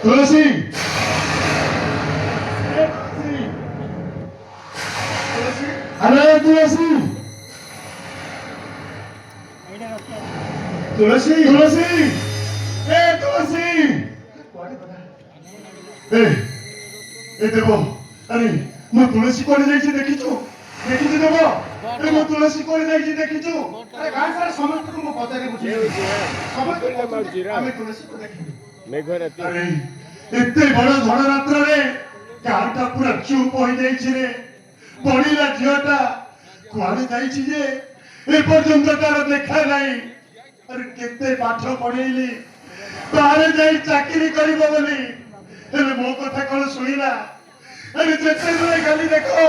तुलसी अरे तुलसी तुलसी तुलसी ए तुलसी ए देव अरे मु तुलसी कोन जाई देखिछु देखिछु देव ए मु तुलसी कोन जाई देखिछु अरे गां सारा समस्त को मु पचारे बुझी समस्त को हम तुलसी को देखि मेघराती अरे एते बड़ धन रात्र रे कारटा पूरा चुप हो जाई छि रे पड़ीला झियोटा कुआडे जाई छि जे ए पर्यंत तार देखा नाही अरे केते पाठ पढेइली बाहर जाई चाकरी करिबो बोली हेले मो कथा कोन सुनिला अरे जेते रे खाली देखो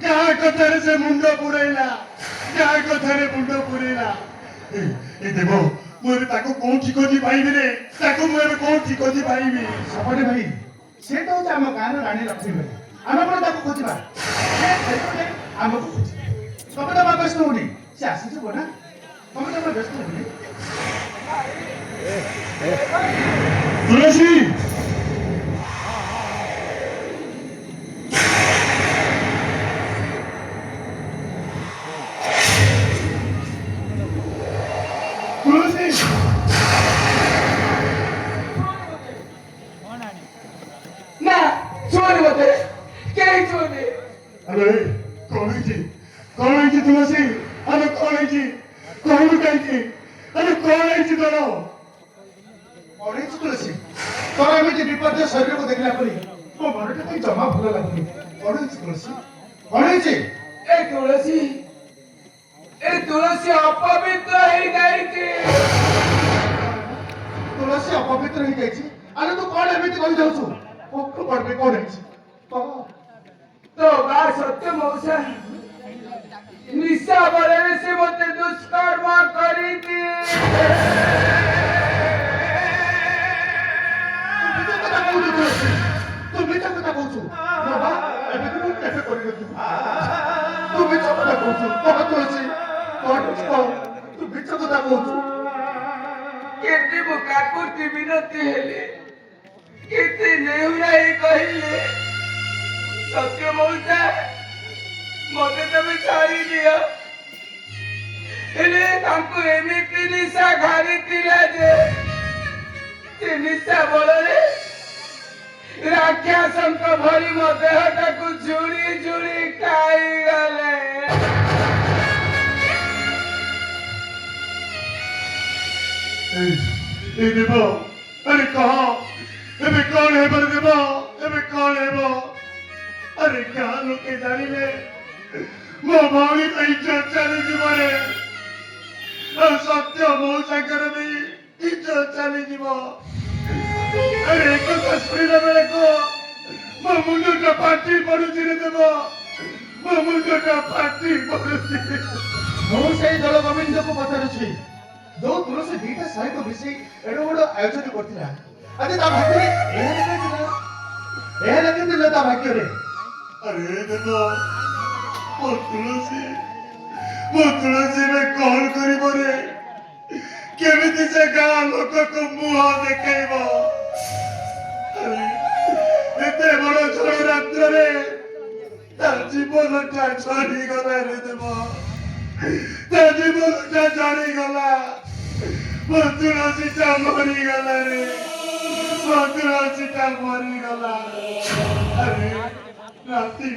क्या कथा रे से मुंडो पुरैला क्या कथा रे मुंडो पुरैला ए देबो मोरे ताको कोन ठिकोजी पाइबे रे ताको मोरे कोन ठिकोजी पाइबे सपटे भाई से तो हम गान रानी लक्ष्मी भाई आम कोन ताको खोजिबा से आम को खोजी सपटे बा व्यस्त होनी से आसी छ ना हम तो व्यस्त होनी तुलसी अरे कौन है जी तुलसी अरे कौन है जी अरे कौन है जी तोरो कौन है तुलसी तोरा में जे विपद शरीर को देखला परी तो मनटा कहीं जमा भल लागुनी कौन है तुलसी कौन है जी ए तुलसी अपवित्र ही गई थी तुलसी अपवित्र ही गई थी अरे तू कौन एमिति कहि जाउछु को पड़बे कौन है तो गा सत्य मौसा निशा बले से मते दुष्कर्म करी थी तू मिठा कथा कहछु बाबा एबे तू कैसे करि तू मिठा कथा कहछु बाबा तुलसी कौन तू मिठा कथा कहछु केते बुका कुटी बिनती हेले केते नेउराई कहिले सत्य मौसा मते तमे छाड़ी दिया हेले तांको एमिति निशा घारी थिला जे से निशा बलरे राक्षसंक भरी मो देहटाकू झुड़ी झुड़ी खाई गले ए देव अरे कहो एबे कौन है बर देव एबे कौन है वो अरे क्या लोके जानिले मो भौणी तो इज्जत चली जीवरे और सत्य मो शंकर भी इज्जत चली जीव अरे एक तो सुनिला बेले को मो मुंडो का पाटी पड़ुची रे देव मो मुंडो का पाटी पड़ुची मो सेई दल गोविंद को पचारुछि जो तुलसी दीटा सहित मिसी एडो बडो आयोजन करथिला अरे ता भाग्य रे एहे लगे ता भाग्य रे अरे देव ओ तुलसी ମୋ ତୁଳସୀ ଏବେ କଣ କରିବ ରେ? କେମିତି ସେ ଗାଁ ଲୋକକୁ ମୁହଁ ଦେଖେଇବ? ଆରେ, ଏତେ ବଡ ଝଡ଼ ରାତ୍ରରେ ତା ଜୀବନଟା ଝଡ଼ିଗଲା ରେ ଦେବ। ତା ଜୀବନଟା ଝଡ଼ିଗଲା। ମୋ ତୁଳସୀଟା ମରିଗଲା ରେ। ମୋ ତୁଳସୀଟା ମରିଗଲା। ଆରେ ରାତି